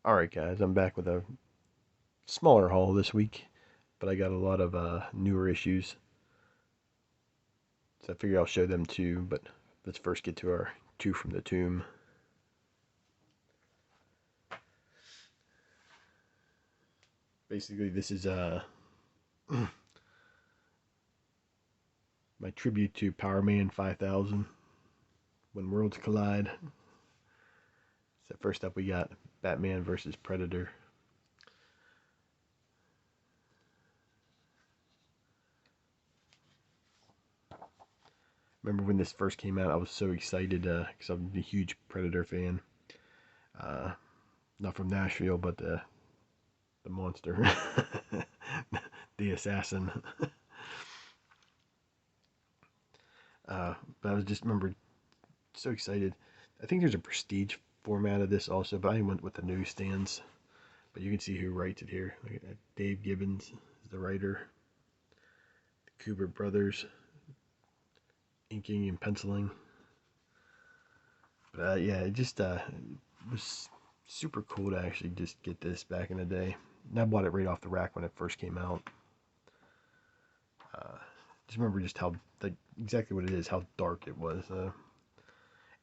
Alright guys, I'm back with a smaller haul this week, but I got a lot of newer issues, so I figure I'll show them too, but let's first get to our two from the tomb. Basically, this is my tribute to Power Man 5000, When Worlds Collide. So first up we got Batman versus Predator. Remember when this first came out, I was so excited because I'm a huge Predator fan. Not from Nashville, but the monster, the assassin. But I was just remember so excited. I think there's a prestige format of this also, but I went with the newsstands. But you can see who writes it here. Look at that. Dave Gibbons is the writer. The Cooper brothers inking and penciling. But yeah, it just was super cool to actually just get this back in the day. And I bought it right off the rack when it first came out. Just remember just how, like, exactly what it is, how dark it was.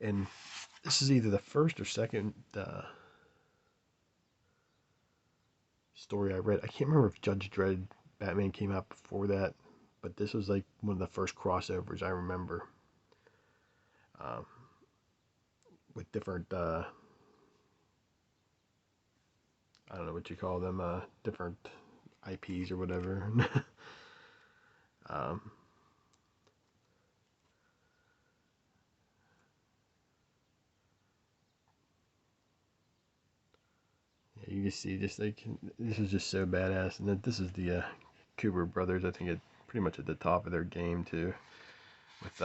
And this is either the first or second story I read. I can't remember if Judge Dredd Batman came out before that, but this was like one of the first crossovers I remember. With different, I don't know what you call them, different IPs or whatever. um, yeah, you can see just like, this is just so badass. And then this is the Cooper brothers. I think it's pretty much at the top of their game too, with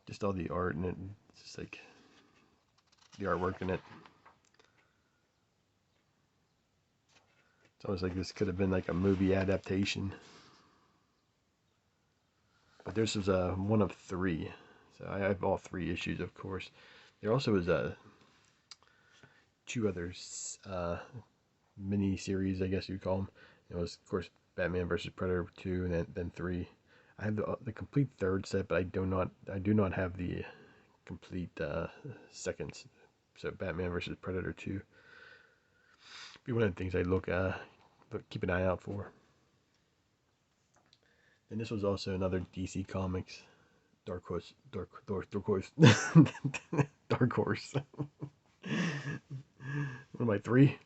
just all the art in it. It's just like the artwork in it. It's almost like this could have been like a movie adaptation. But this was one of three. So I have all three issues, of course. There also was two others mini series, I guess you'd call them. It was, of course, Batman versus Predator 2, and then 3. I have the complete third set, but I do not have the complete seconds. So Batman versus Predator 2 be one of the things I keep an eye out for. And this was also another DC Comics Dark Horse, Dark Horse. What am I, 3?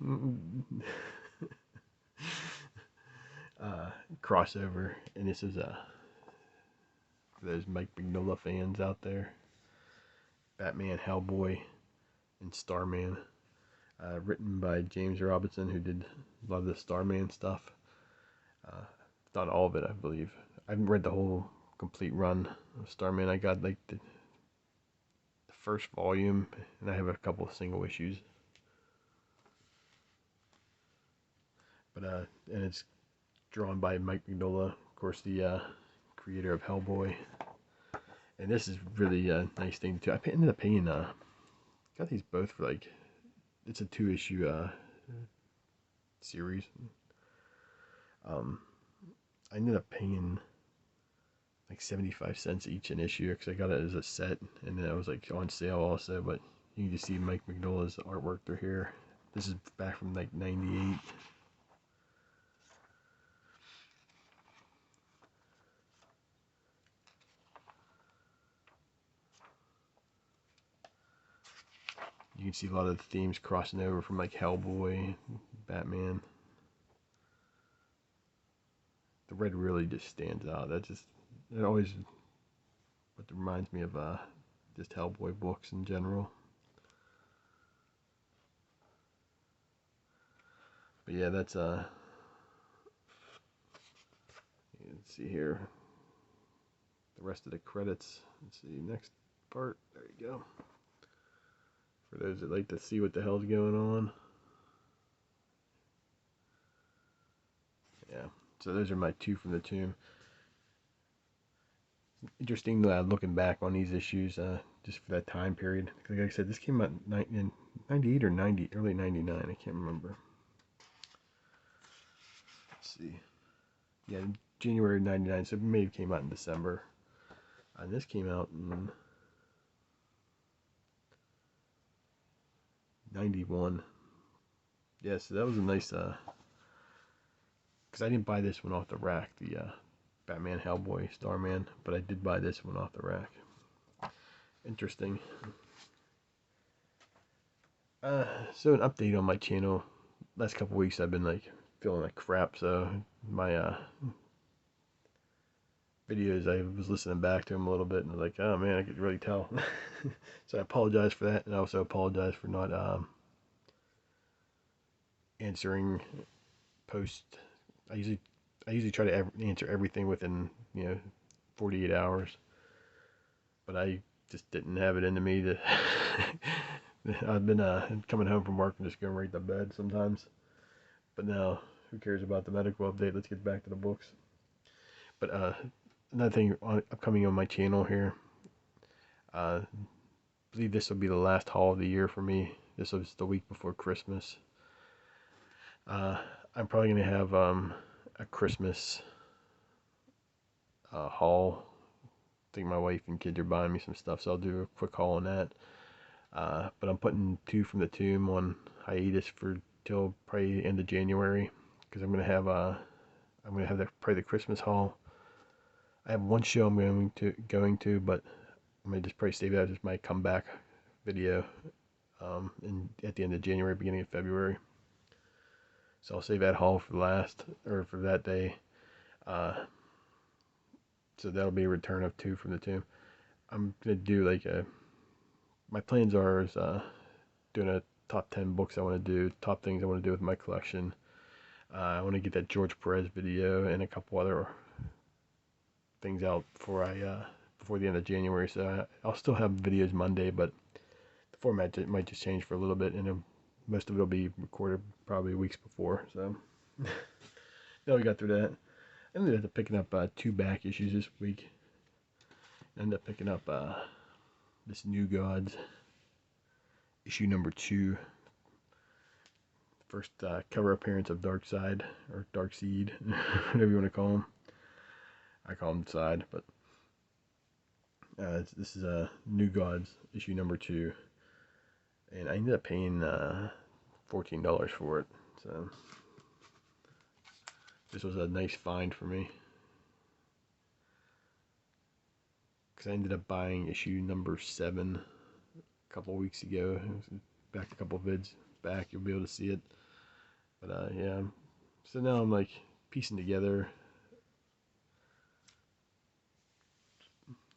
Crossover, and this is for those Mike Mignola fans out there. Batman, Hellboy, and Starman. Written by James Robinson, who did a lot of the Starman stuff. Not all of it, I believe. I haven't read the whole complete run of Starman. I got like the first volume, and I have a couple of single issues. But and it's drawn by Mike Mignola, of course, the creator of Hellboy. And this is really a nice thing too. I ended up paying got these both for like, it's a 2-issue series. I ended up paying like 75 cents each an issue because I got it as a set, and then it was like on sale also. But you can just see Mike Mignola's artwork through here. This is back from like 98. You can see a lot of the themes crossing over from like Hellboy, Batman. The red really just stands out. It always what reminds me of just Hellboy books in general. But yeah, that's you can see here the rest of the credits. Let's see, next part. There you go. For those that like to see what the hell's going on. Yeah, so those are my two from the tomb. interesting looking back on these issues, just for that time period. Like I said, this came out in 98 or 90, early 99. I can't remember. Let's see. Yeah, January 99. So it may have came out in December. And this came out in 91. Yeah, so that was a nice, because I didn't buy this one off the rack, the Batman, Hellboy, Starman, but I did buy this one off the rack. Interesting. So an update on my channel. Last couple weeks I've been like feeling like crap, so my videos, I was listening back to them a little bit and I was like, oh man, I could really tell. So I apologize for that, and I also apologize for not answering post. I usually try to answer everything within 48 hours, but I just didn't have it into me to. I've been coming home from work and just going right to bed sometimes. But now, who cares about the medical update? Let's get back to the books. But another thing upcoming on my channel here. I believe this will be the last haul of the year for me. This was the week before Christmas. I'm probably going to have a Christmas haul. I think my wife and kids are buying me some stuff, so I'll do a quick haul on that. But I'm putting Two from the Tomb on hiatus for till probably the end of January, because I'm gonna have probably the Christmas haul. I have one show I'm going to, but I'm gonna just probably save that as my comeback video at the end of January, beginning of February. So I'll save that haul for for that day. So that'll be a return of Two from the Tomb. I'm gonna do like my plans are doing a top 10 books I want to do, top things I want to do with my collection. I want to get that George Perez video and a couple other things out before the end of January. So I'll still have videos Monday, but the format might just change for a little bit, and most of it will be recorded probably weeks before. So now we got through that. I ended up picking up 2 back issues this week. I ended up picking up this New Gods issue number 2. First cover appearance of Darkseid, or Darkseid, whatever you want to call him. I call him Side, but this is New Gods issue number 2, and I ended up paying $14 for it. So this was a nice find for me, because I ended up buying issue number 7 a couple weeks ago. Back a couple vids back, you'll be able to see it. But yeah, so now I'm like piecing together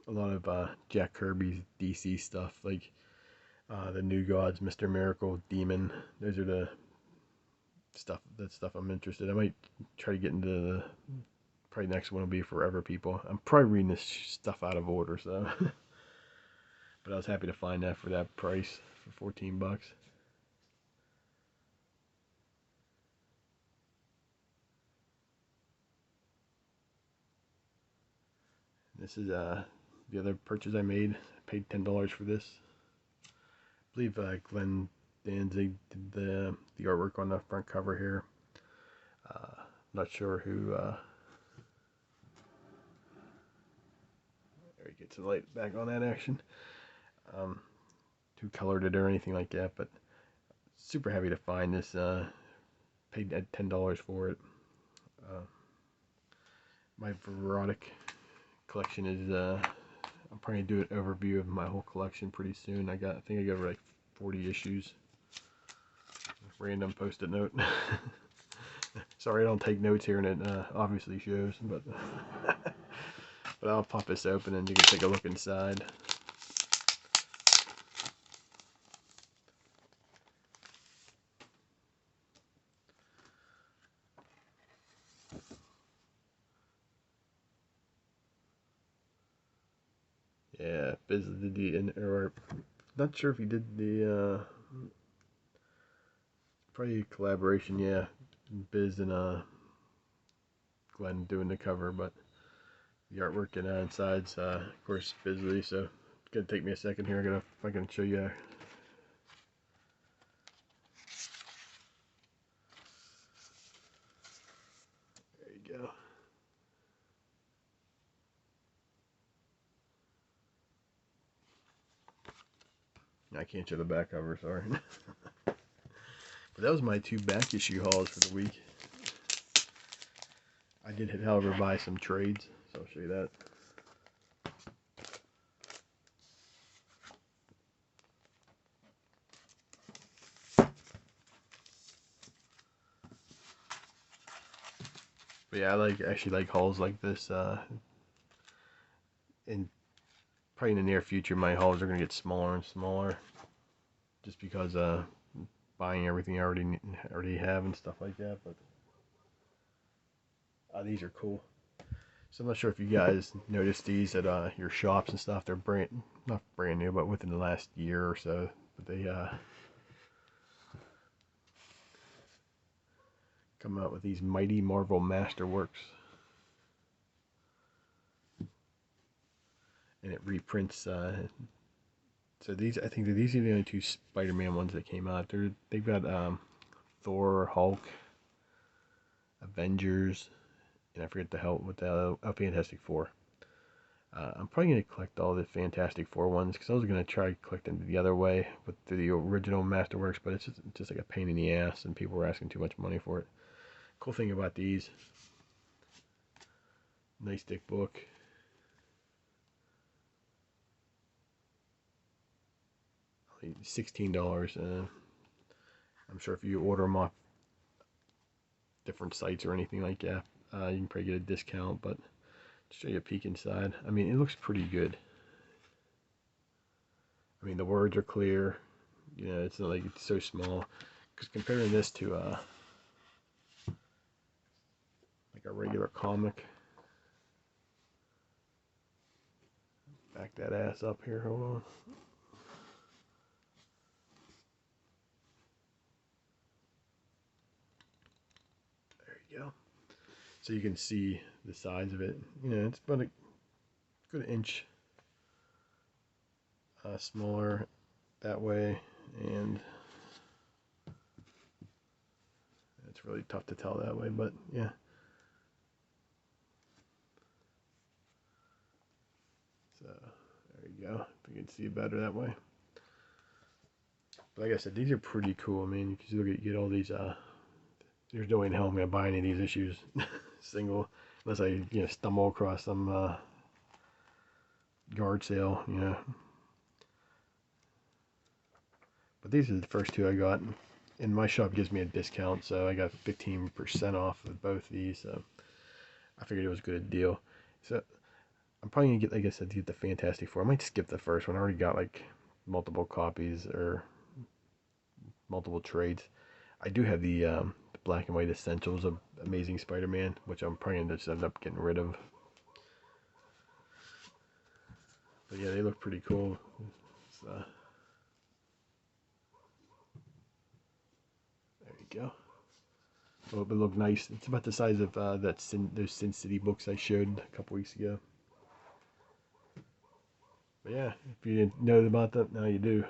a lot of Jack Kirby's DC stuff, like the New Gods, Mr. Miracle, Demon. Those are the stuff I'm interested in. I might try to get into the probably next one will be Forever People. I'm probably reading this stuff out of order, so but I was happy to find that for that price, for $14. This is the other purchase I made. I paid $10 for this. I believe Glenn Danzig did the artwork on the front cover here. Not sure who. There we get some light back on that action. Who colored it or anything like that, but super happy to find this. Paid $10 for it. My Verotic collection is I'm probably gonna do an overview of my whole collection pretty soon. I think I got like 40 issues. Random post-it note. Sorry I don't take notes here, and it obviously shows, but but I'll pop this open and you can take a look inside. Yeah, Biz did or not sure if he did the probably a collaboration, yeah. Biz and Glenn doing the cover, but The artwork and inside's, of course, Bisley, so it's gonna take me a second here. If I can show you. There you go. I can't show the back cover, sorry. But that was my 2 back issue hauls for the week. I did, however, buy some trades, so I'll show you that. But yeah, I actually like hauls like this. And probably in the near future, my hauls are gonna get smaller and smaller, just because buying everything I already have and stuff like that. But these are cool. So I'm not sure if you guys noticed these at your shops and stuff. They're not brand new, but within the last year or so. But they come out with these Mighty Marvel Masterworks, and it reprints. So these, I think these are the only 2 Spider-Man ones that came out. They've got Thor, Hulk, Avengers, and I forget the hell with the Fantastic Four. I'm probably going to collect all the Fantastic Four ones, because I was going to try collecting the other way with the original Masterworks, but it's just like a pain in the ass, and people were asking too much money for it. Cool thing about these, nice thick book. $16. I'm sure if you order them off different sites or anything like that, you can probably get a discount, but to show you a peek inside, I mean, it looks pretty good. I mean, the words are clear, you know, it's not like it's so small, because comparing this to like a regular comic, back that ass up here, hold on. There you go. So you can see the size of it. You know, it's about a good inch smaller that way, and it's really tough to tell that way, but yeah. So there you go. If you can see it better that way. But like I said, these are pretty cool. I mean, you can look at, get all these. There's no way in hell I'm gonna buy any of these issues single, unless I stumble across some yard sale, But these are the first 2 I got, and my shop gives me a discount, so I got 15% off of both these. So I figured it was a good deal. So I'm probably gonna get, like I said, to get the Fantastic Four. I might skip the first one. I already got like multiple copies or multiple trades. I do have the black and white essentials of Amazing Spider-Man, which I'm probably gonna just end up getting rid of. But yeah, they look pretty cool. There you go. Oh, but look nice. It's about the size of those Sin City books I showed a couple weeks ago. But yeah, if you didn't know about that, now you do.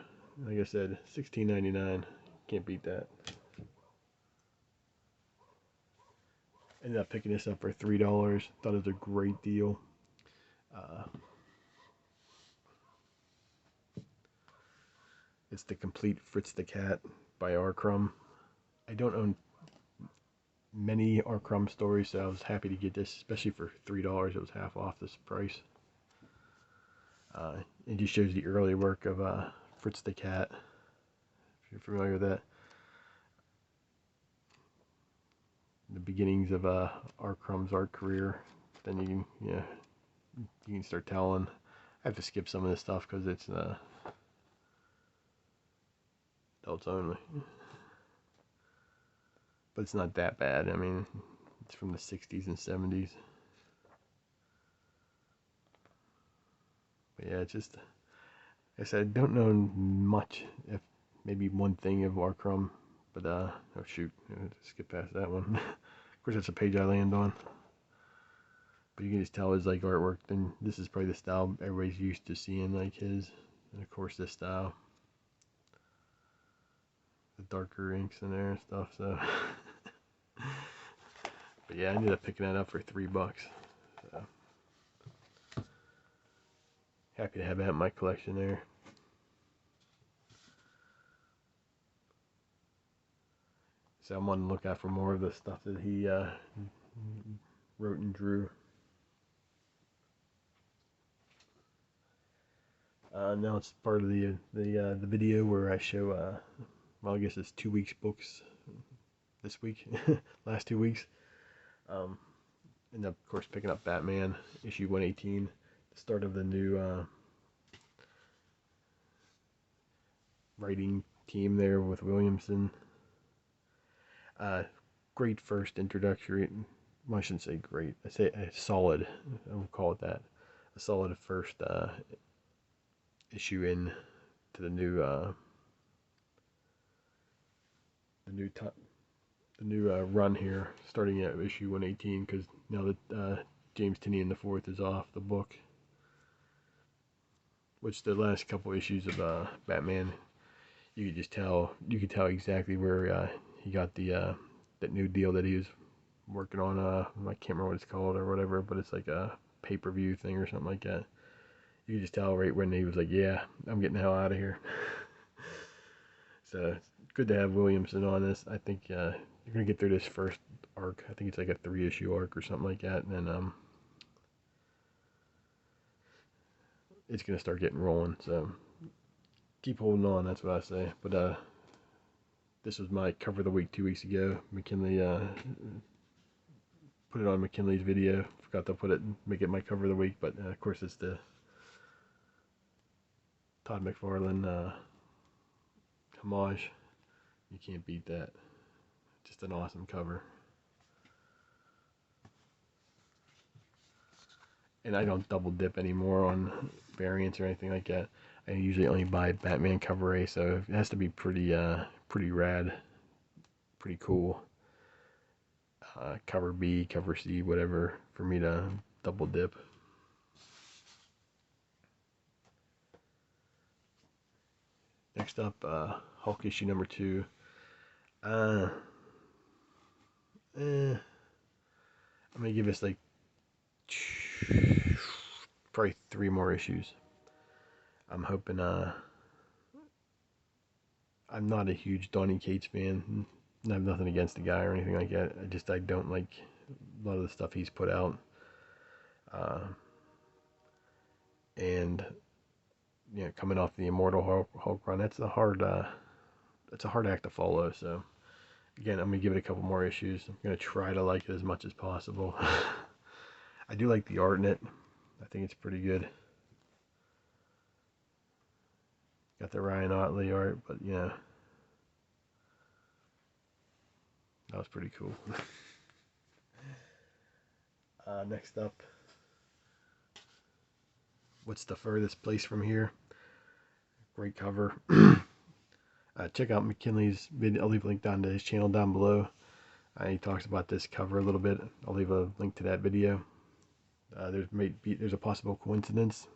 Like I said, $16.99. Can't beat that. Ended up picking this up for $3. Thought it was a great deal. It's the complete Fritz the Cat by R. Crumb. I don't own many R. Crumb stories, so I was happy to get this, especially for $3. It was half off this price. It just shows the early work of Fritz the Cat, if you're familiar with that. The beginnings of R. Crumb's art career. Then you can start telling. I have to skip some of this stuff because it's adults only. But it's not that bad. I mean, it's from the 60s and 70s. But yeah, it's just, like I said, I don't know much, if maybe one thing of R. Crumb, but oh shoot, skip past that one. Of course, it's a page I land on. But you can just tell his like artwork. Then this is probably the style everybody's used to seeing, like his, and of course this style, the darker inks in there and stuff. So, but yeah, I ended up picking that up for $3. So happy to have that in my collection there. So I'm on the lookout for more of the stuff that he wrote and drew. Now it's part of the video where I show well, I guess it's 2 weeks books this week, last 2 weeks. And of course picking up Batman issue 118, the start of the new writing team there with Williamson. Great first introductory. Well, I shouldn't say great. I say a solid. I will call it that. A solid first issue in to the new run here, starting at issue 118, because now that James Tynion IV is off the book, which the last couple issues of Batman, you could tell exactly where he got the that new deal that he was working on. I can't remember what it's called or whatever, but it's like a pay-per-view thing or something like that. You could just tell right when he was like, yeah, I'm getting the hell out of here. So it's good to have Williamson on this. I think you're gonna get through this first arc. I think it's like a 3-issue arc or something like that, and then it's gonna start getting rolling. So keep holding on. That's what I say. But this was my cover of the week 2 weeks ago. McKinley put it on McKinley's video. Forgot to make it my cover of the week, but of course it's the Todd McFarlane homage. You can't beat that. Just an awesome cover. And I don't double dip anymore on variants or anything like that. I usually only buy Batman cover A, so it has to be pretty rad, pretty cool. Cover B, cover C, whatever, for me to double dip. Next up, Hulk issue number 2. I'm gonna give this like probably 3 more issues. I'm hoping. I'm not a huge Donny Cates fan. I have nothing against the guy or anything like that. I don't like a lot of the stuff he's put out. And you know, coming off the Immortal Hulk run, that's a hard act to follow. So again, I'm gonna give it a couple more issues. I'm gonna try to like it as much as possible. I do like the art in it. I think it's pretty good. Got the Ryan Otley art, but you know, that was pretty cool. Next up, What's the Furthest Place from Here? Great cover. Check out McKinley's video. I'll leave a link down to his channel down below. He talks about this cover a little bit. I'll leave a link to that video. There's a possible coincidence.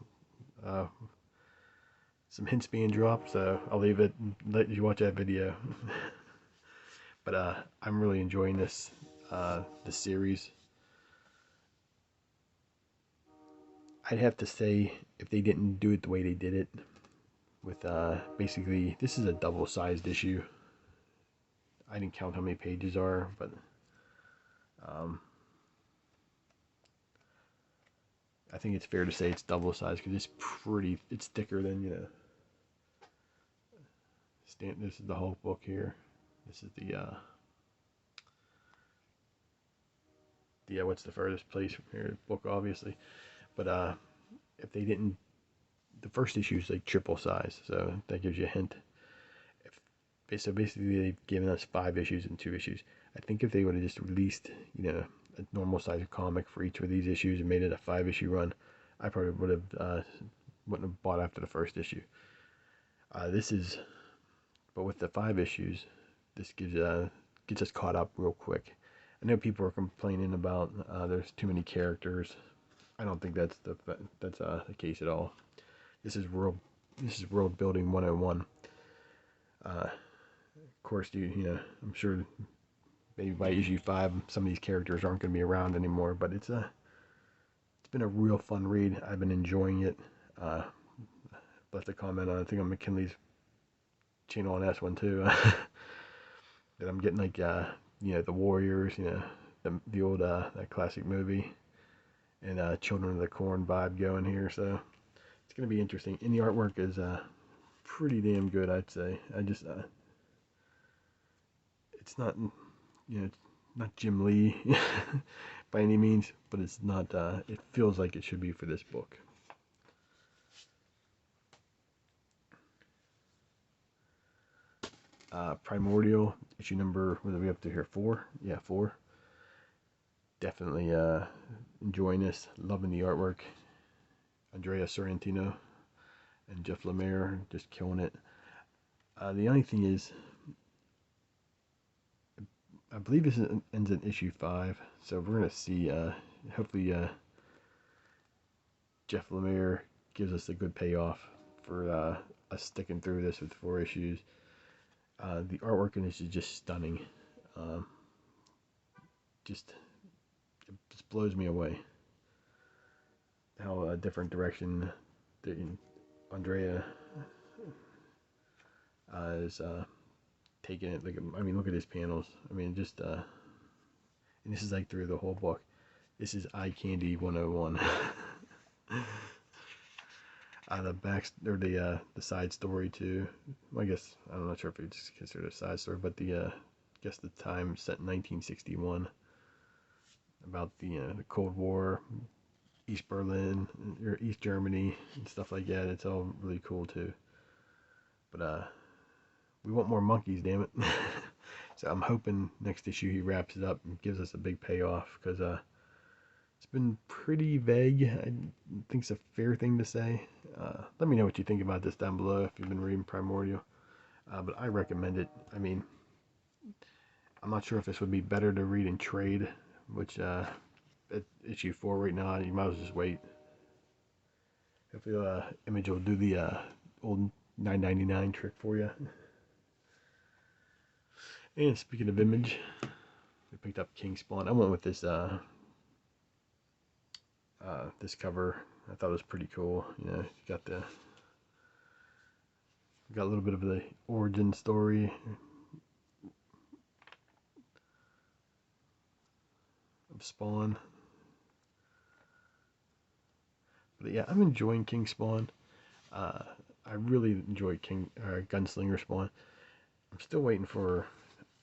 Some hints being dropped, so I'll leave it and let you watch that video. But I'm really enjoying this series. I'd have to say, if they didn't do it the way they did it, with basically, this is a double-sized issue. I didn't count how many pages are, but I think it's fair to say it's double-sized because it's thicker than, you know. This is the whole book here. This is the What's the Furthest Place from Here book, obviously. But if they didn't, the first issue is like triple size, so that gives you a hint. So basically, they've given us 5 issues and 2 issues. I think if they would have just released, you know, a normal size comic for each of these issues and made it a 5-issue run, I probably wouldn't have bought after the first issue. But with the 5 issues, this gets us caught up real quick. I know people are complaining about there's too many characters. I don't think that's the case at all. This is world building 101. Of course, you know, I'm sure maybe by issue 5 some of these characters aren't going to be around anymore, but it's been a real fun read. I've been enjoying it. Left a comment on, I think, on McKinley's channel on S1 too. That I'm getting like you know, the Warriors, you know, the old that classic movie, and Children of the Corn vibe going here. So it's gonna be interesting. And the artwork is pretty damn good, I'd say. I just it's not, you know, it's not Jim Lee by any means, but it's not. It feels like it should be for this book. Primordial, issue number, what are we up to here? 4? Yeah, 4. Definitely enjoying this. Loving the artwork. Andrea Sorrentino and Jeff Lemire just killing it. The only thing is, I believe this ends in issue 5, so we're going to see, hopefully Jeff Lemire gives us a good payoff for us sticking through this with 4 issues. The artwork in this is just stunning. Just blows me away how a different direction that Andrea is taking it. Like, I mean, look at his panels. I mean, just and this is like through the whole book. This is eye candy 101. The back, or the side story too. Well, I guess I'm not sure if it's considered a side story, but I guess the time set in 1961, about the Cold War, East Berlin or East Germany and stuff like that. It's all really cool too. But we want more monkeys, damn it. So I'm hoping next issue he wraps it up and gives us a big payoff, because it's been pretty vague. I think it's a fair thing to say. Let me know what you think about this down below if you've been reading Primordial. But I recommend it. I mean, I'm not sure if this would be better to read in trade, which at issue 4 right now, you might as well just wait. Hopefully Image will do the old $9.99 trick for you. And speaking of Image, we picked up King Spawn. I went with this this cover. I thought it was pretty cool. You know, you got a little bit of the origin story of Spawn. But yeah, I'm enjoying King Spawn. I really enjoy Gunslinger Spawn. I'm still waiting for,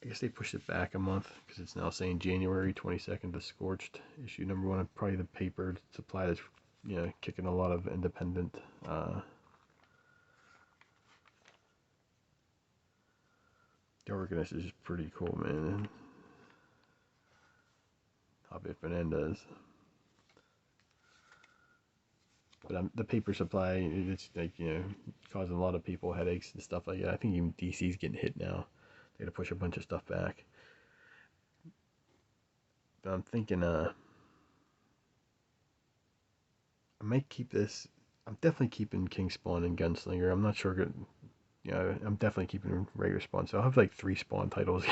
I guess they pushed it back a month because it's now saying January 22nd, the Scorched issue number 1. Probably the paper supply that's, you know, kicking a lot of independent the organist is pretty cool, man. Javier Fernandez. But the paper supply, it's like, you know, causing a lot of people headaches and stuff like that. I think even DC's getting hit now. They got to push a bunch of stuff back. But I'm thinking, I might keep this. I'm definitely keeping King Spawn and Gunslinger. I'm not sure. You know, I'm definitely keeping regular Spawn. So I'll have like 3 Spawn titles.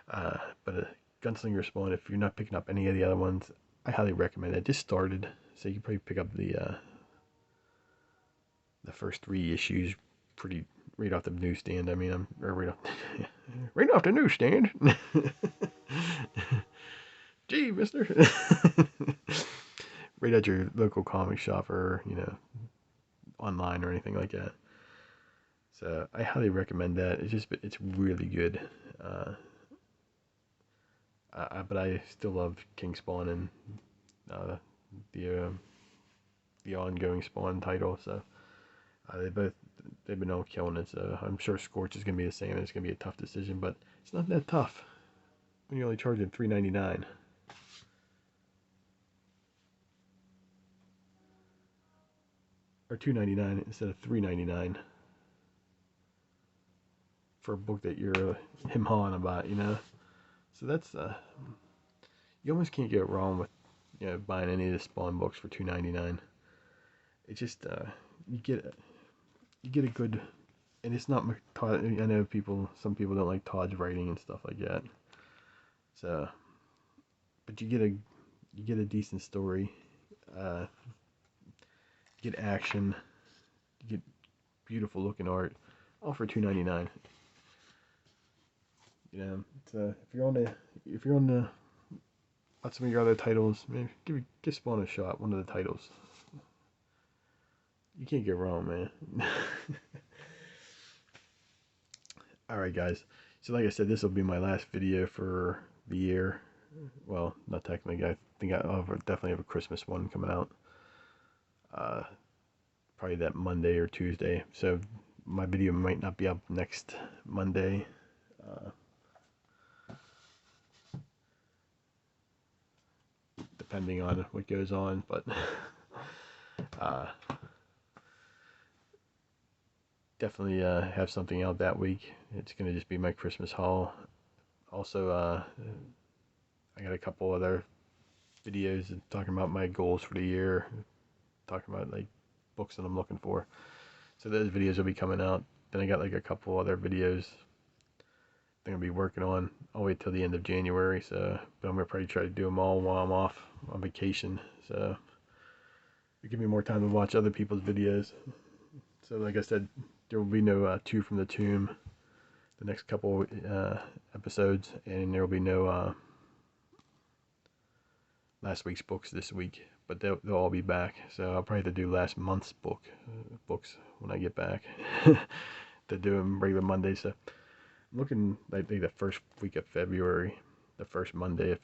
But Gunslinger Spawn, if you're not picking up any of the other ones, I highly recommend it. It just started, so you can probably pick up the first 3 issues pretty right off the newsstand. I mean, right off the newsstand. Gee, mister. Right at your local comic shop, or, you know, online or anything like that. So I highly recommend that. It's really good. But I still love King Spawn and the ongoing Spawn title. So they've been all killing it. So I'm sure Scorch is gonna be the same. It's gonna be a tough decision, but it's not that tough when you're only charging $3.99. Or $2.99 instead of $3.99 for a book that you're him hawing about, you know. So that's you almost can't get wrong with buying any of the Spawn books for $2.99. It just you get you get a good, and it's not Todd. I know some people don't like Todd's writing and stuff like that. So, but you get a decent story. Uh, you get action. You get beautiful looking art, all for $2.99. If you're on the some of your other titles, man, give Spawn a shot. One of the titles. You can't get wrong, man. Alright, guys. So, like I said, this will be my last video for the year. Well, not technically. I think I'll definitely have a Christmas one coming out. Probably that Monday or Tuesday. So, my video might not be up next Monday. Depending on what goes on. But, definitely have something out that week. It's going to just be my Christmas haul. Also, I got a couple other videos talking about my goals for the year, talking about like books that I'm looking for. So those videos will be coming out. Then I got like a couple other videos I'm gonna be working on. I'll wait till the end of January. So, but I'm gonna probably try to do them all while I'm off on vacation. So it give me more time to watch other people's videos. So like I said, there will be no Two from the Tomb the next couple episodes, and there will be no last week's books this week, but they'll all be back. So I'll probably have to do last month's books when I get back to do them regular Monday. So I'm looking, I think, the first week of February, the first Monday of